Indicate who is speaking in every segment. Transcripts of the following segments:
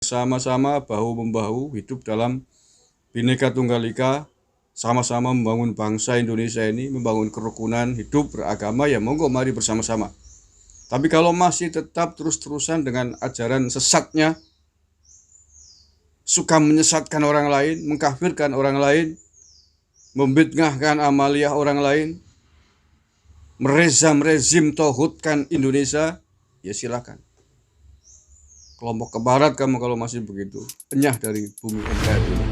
Speaker 1: bersama-sama bahu-membahu hidup dalam Bhinneka Tunggal Ika, sama-sama membangun bangsa Indonesia ini, membangun kerukunan hidup beragama, ya monggo mari bersama-sama. Tapi kalau masih tetap terus-terusan dengan ajaran sesatnya, suka menyesatkan orang lain, mengkafirkan orang lain, membid'ahkan amaliyah orang lain, merezim tauhidkan Indonesia, ya silakan. Kelompok ke barat kamu kalau masih begitu, enyah dari bumi NKRI ini.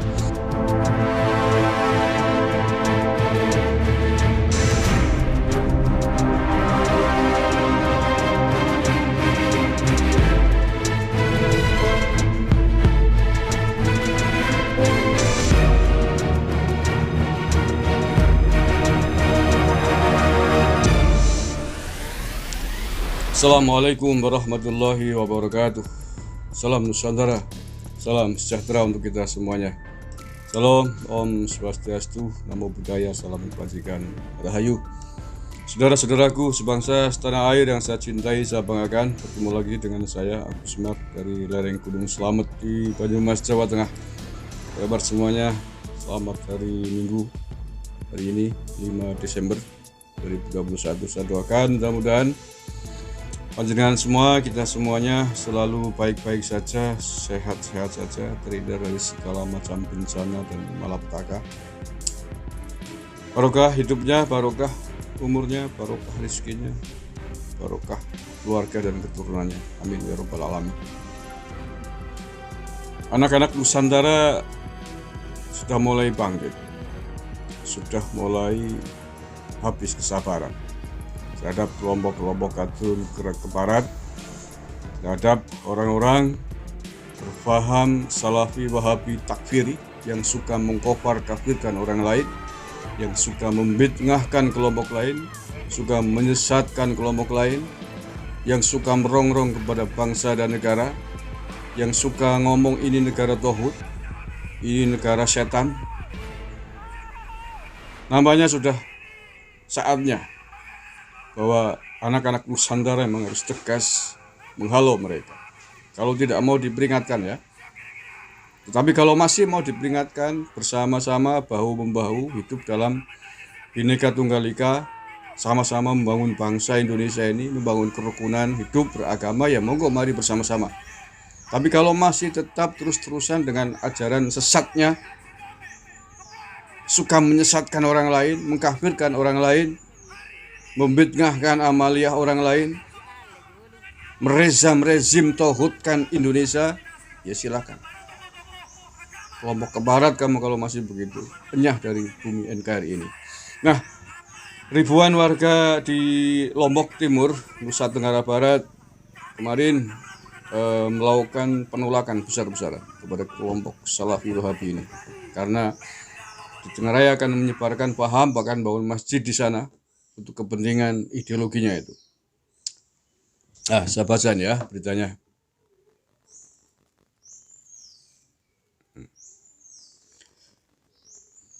Speaker 1: Assalamualaikum warahmatullahi wabarakatuh. Salam Nusantara, salam sejahtera untuk kita semuanya. Salam, Om Swastiastu, Namo Buddhaya, salam kebajikan, Rahayu. Saudara-saudaraku sebangsa setanah air yang saya cintai, saya banggakan, bertemu lagi dengan saya Agus Smart dari lereng Gunung Slamet di Banyumas, Jawa Tengah. Kabar semuanya, selamat hari Minggu hari ini 5 Desember 2021. Saya doakan mudah-mudahan panjenengan semua, kita semuanya selalu baik-baik saja, sehat-sehat saja, terhindar dari segala macam bencana dan malapetaka. Barokah hidupnya, barokah umurnya, barokah rezekinya, barokah keluarga dan keturunannya. Amin ya rabbal alamin. Anak-anak Nusantara sudah mulai bangkit, sudah mulai habis kesabaran terhadap kelompok-kelompok katun gerak ke barat, terhadap orang-orang berfaham salafi wahabi takfiri yang suka mengkafir kafirkan orang lain, yang suka membid'ahkan kelompok lain, suka menyesatkan kelompok lain, yang suka merongrong kepada bangsa dan negara, yang suka ngomong ini negara tauhid, ini negara setan. Namanya sudah saatnya bahwa anak-anak Nusantara memang harus tegas menghalau mereka. Kalau tidak mau diperingatkan ya. Tetapi kalau masih mau diperingatkan, bersama-sama bahu-membahu hidup dalam Bhinneka Tunggal Ika, sama-sama membangun bangsa Indonesia ini, membangun kerukunan hidup beragama, ya monggo mari bersama-sama. Tapi kalau masih tetap terus-terusan dengan ajaran sesatnya, suka menyesatkan orang lain, mengkafirkan orang lain, membid'ahkan amaliyah orang lain, merezim tauhidkan Indonesia, ya silakan. Kelompok ke barat kamu kalau masih begitu, enyah dari bumi NKRI ini. Nah, ribuan warga di Lombok Timur, Nusa Tenggara Barat kemarin melakukan penolakan besar-besaran kepada kelompok Salafi Wahabi ini, karena di Tengah Raya akan menyebarkan paham, bahkan bangun masjid di sana untuk kepentingan ideologinya itu. Saya bacakan ya beritanya.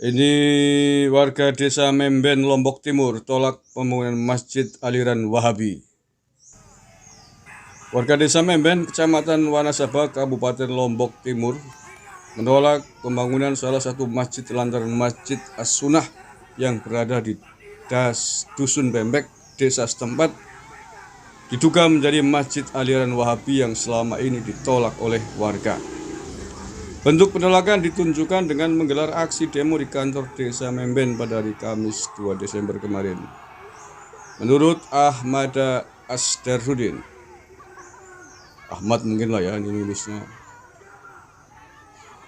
Speaker 1: Ini warga desa Memben, Lombok Timur tolak pembangunan masjid aliran Wahabi. Warga desa Memben, Kecamatan Wanasaba, Kabupaten Lombok Timur menolak pembangunan salah satu masjid lantaran Masjid As-Sunnah yang berada di Dusun Bembek, desa setempat, diduga menjadi masjid aliran Wahabi yang selama ini ditolak oleh warga. Bentuk penolakan ditunjukkan dengan menggelar aksi demo di kantor desa Memben pada hari Kamis 2 Desember kemarin. Menurut Ahmad Asdarudin, Ahmad mungkin lah ya ini nulisnya.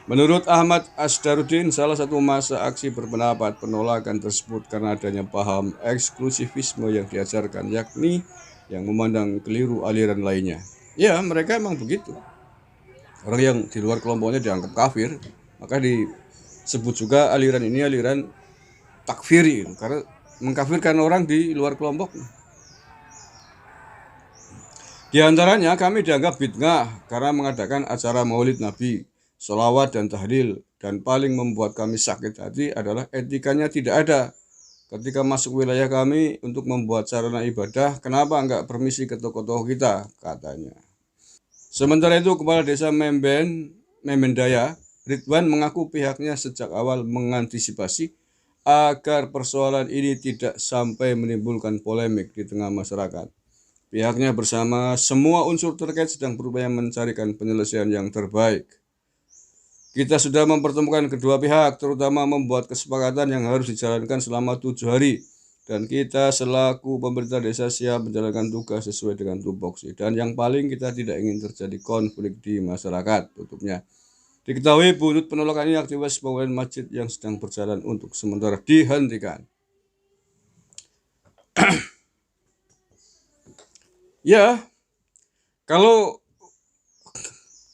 Speaker 1: Menurut Ahmad Asdarudin, salah satu masa aksi berpendapat penolakan tersebut karena adanya paham eksklusivisme yang diajarkan, yakni yang memandang keliru aliran lainnya. Ya, mereka emang begitu. Orang yang di luar kelompoknya dianggap kafir, maka disebut juga aliran ini aliran takfiri, karena mengkafirkan orang di luar kelompok. Di antaranya kami dianggap bid'ah karena mengadakan acara maulid Nabi, sholawat dan tahlil, dan paling membuat kami sakit hati adalah etikanya tidak ada. Ketika masuk wilayah kami untuk membuat sarana ibadah, kenapa enggak permisi ke tokoh-tokoh kita, katanya. Sementara itu, Kepala Desa Membendaya, Ridwan mengaku pihaknya sejak awal mengantisipasi agar persoalan ini tidak sampai menimbulkan polemik di tengah masyarakat. Pihaknya bersama semua unsur terkait sedang berupaya mencarikan penyelesaian yang terbaik. Kita sudah mempertemukan kedua pihak, terutama membuat kesepakatan yang harus dijalankan selama 7 hari. Dan kita selaku pemerintah desa siap menjalankan tugas sesuai dengan tupoksi. Dan yang paling kita tidak ingin terjadi konflik di masyarakat, tutupnya. Diketahui bunut penolakan ini aktivitas pembangunan masjid yang sedang berjalan untuk sementara dihentikan. Ya, kalau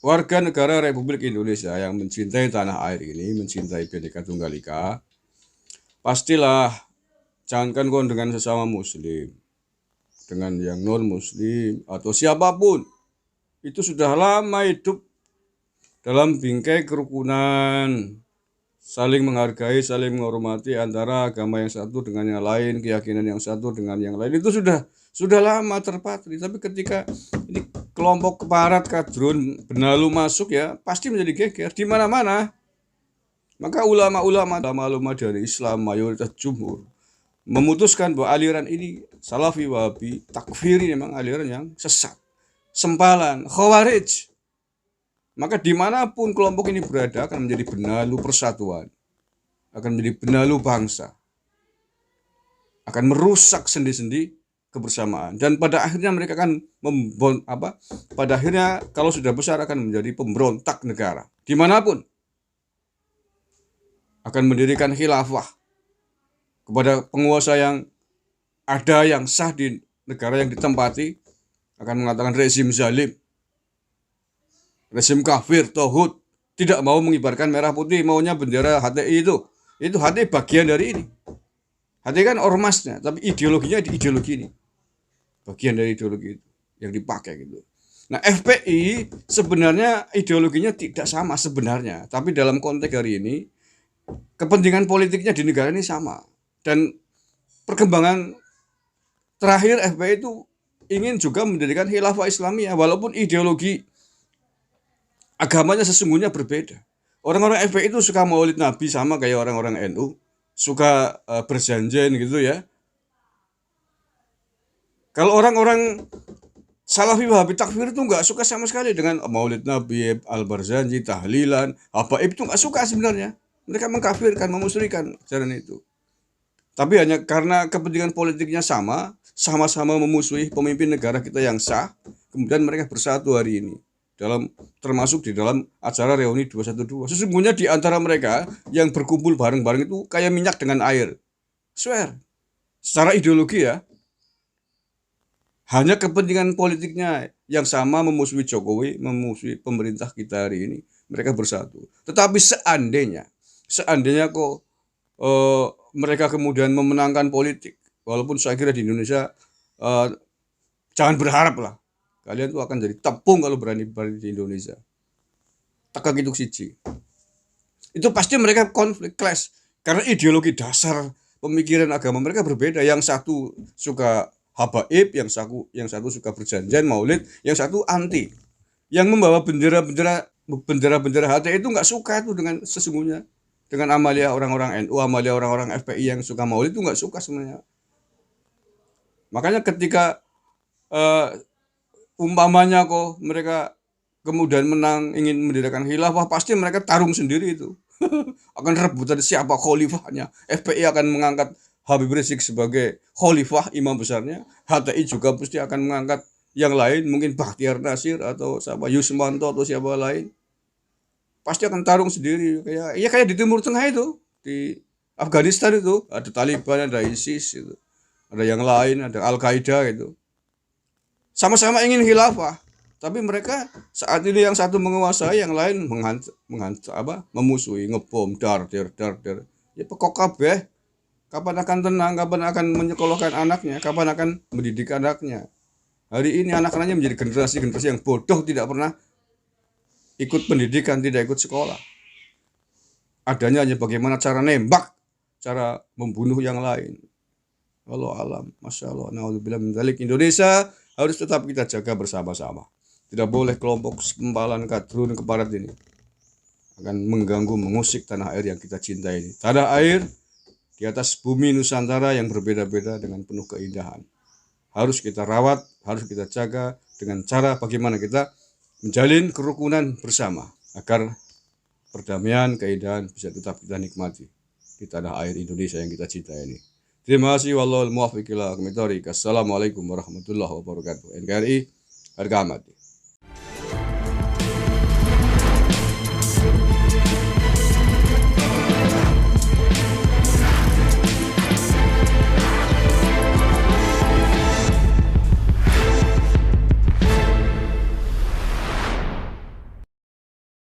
Speaker 1: warga negara Republik Indonesia yang mencintai tanah air ini, mencintai Bhinneka Tunggal Ika, pastilah jangankan kau dengan sesama muslim, dengan yang non-muslim atau siapapun, itu sudah lama hidup dalam bingkai kerukunan, saling menghargai, saling menghormati antara agama yang satu dengan yang lain, keyakinan yang satu dengan yang lain. Itu sudah lama terpatri. Tapi ketika ini kelompok keparat kadrun benalu masuk, ya pasti menjadi geger di mana-mana. Maka ulama-ulama dari Islam mayoritas jumhur memutuskan bahwa aliran ini Salafi Wahabi takfiri memang aliran yang sesat, sempalan, khawarij. Maka dimanapun kelompok ini berada akan menjadi benalu persatuan, akan menjadi benalu bangsa, akan merusak sendi-sendi kebersamaan. Dan pada akhirnya mereka akan pada akhirnya kalau sudah besar akan menjadi pemberontak negara. Dimanapun akan mendirikan khilafah kepada penguasa yang ada, yang sah di negara yang ditempati, akan mengatakan rezim zalim, rezim kafir, tauhid, tidak mau mengibarkan merah putih, maunya bendera HTI itu HTI bagian dari ini. HTI kan ormasnya, tapi ideologinya di ideologi ini, bagian dari ideologi itu yang dipakai gitu. Nah, FPI sebenarnya ideologinya tidak sama sebenarnya, tapi dalam konteks hari ini kepentingan politiknya di negara ini sama. Dan perkembangan terakhir FPI itu ingin juga mendirikan khilafah Islamiyah, walaupun ideologi agamanya sesungguhnya berbeda. Orang-orang FPI itu suka maulid Nabi sama kayak orang-orang NU, suka berjanjian gitu ya. Kalau orang-orang Salafi Wahabi takfir itu nggak suka sama sekali dengan maulid Nabi, al-barzanji, tahlilan, habaib, itu nggak suka sebenarnya. Mereka mengkafirkan, memusyrikan ajaran itu. Tapi hanya karena kepentingan politiknya sama-sama memusuhi pemimpin negara kita yang sah, kemudian mereka bersatu hari ini, termasuk di dalam acara reuni 212. Sesungguhnya di antara mereka yang berkumpul bareng-bareng itu kayak minyak dengan air. Swear. Secara ideologi ya. Hanya kepentingan politiknya yang sama memusuhi Jokowi, memusuhi pemerintah kita hari ini. Mereka bersatu. Tetapi seandainya kok mereka kemudian memenangkan politik, walaupun saya kira di Indonesia jangan berharap lah, kalian tuh akan jadi tepung kalau berani di Indonesia. Takak itu siji. Itu pasti mereka konflik, clash, karena ideologi dasar pemikiran agama mereka berbeda. Yang satu suka habaib, yang satu suka berjanjian maulid, yang satu anti. Yang membawa bendera HTI itu nggak suka tuh dengan sesungguhnya. Dengan amalia orang-orang NU, amalia orang-orang FPI yang suka maulid itu nggak suka sebenarnya. Makanya ketika umpamanya kok mereka kemudian menang, ingin mendirikan khilafah, pasti mereka tarung sendiri itu. Akan rebutan siapa khalifahnya. FPI akan mengangkat Habib Rizik sebagai khalifah, imam besarnya. HTI juga pasti akan mengangkat yang lain, mungkin Bakhtiar Nasir atau siapa, Yusmanto atau siapa lain. Pasti akan tarung sendiri, kayak di Timur Tengah itu, di Afghanistan itu ada Taliban, ada ISIS itu, ada yang lain, ada Al-Qaeda gitu. Sama-sama ingin khilafah, tapi mereka saat ini yang satu menguasai, yang lain memusuhi, ngebom, dar. Ya pokok kabeh, kapan akan tenang, kapan akan menyekolahkan anaknya, kapan akan mendidik anaknya. Hari ini anak-anaknya menjadi generasi yang bodoh, tidak pernah ikut pendidikan, tidak ikut sekolah. Adanya hanya bagaimana cara nembak, cara membunuh yang lain. Wallahu alam. Masya Allah. Naudzubillah min dzalik. Indonesia harus tetap kita jaga bersama-sama. Tidak boleh kelompok sempalan kadrun keparat ini akan mengganggu, mengusik tanah air yang kita cintai ini. Tanah air di atas bumi Nusantara yang berbeda-beda dengan penuh keindahan. Harus kita rawat, harus kita jaga dengan cara bagaimana kita menjalin kerukunan bersama agar perdamaian, keindahan bisa tetap kita nikmati di tanah air Indonesia yang kita cintai ini. Terima kasih. Wallahul muwaffiq ila aqwamit thoriq. Assalamualaikum warahmatullahi wabarakatuh. NKRI harga mati.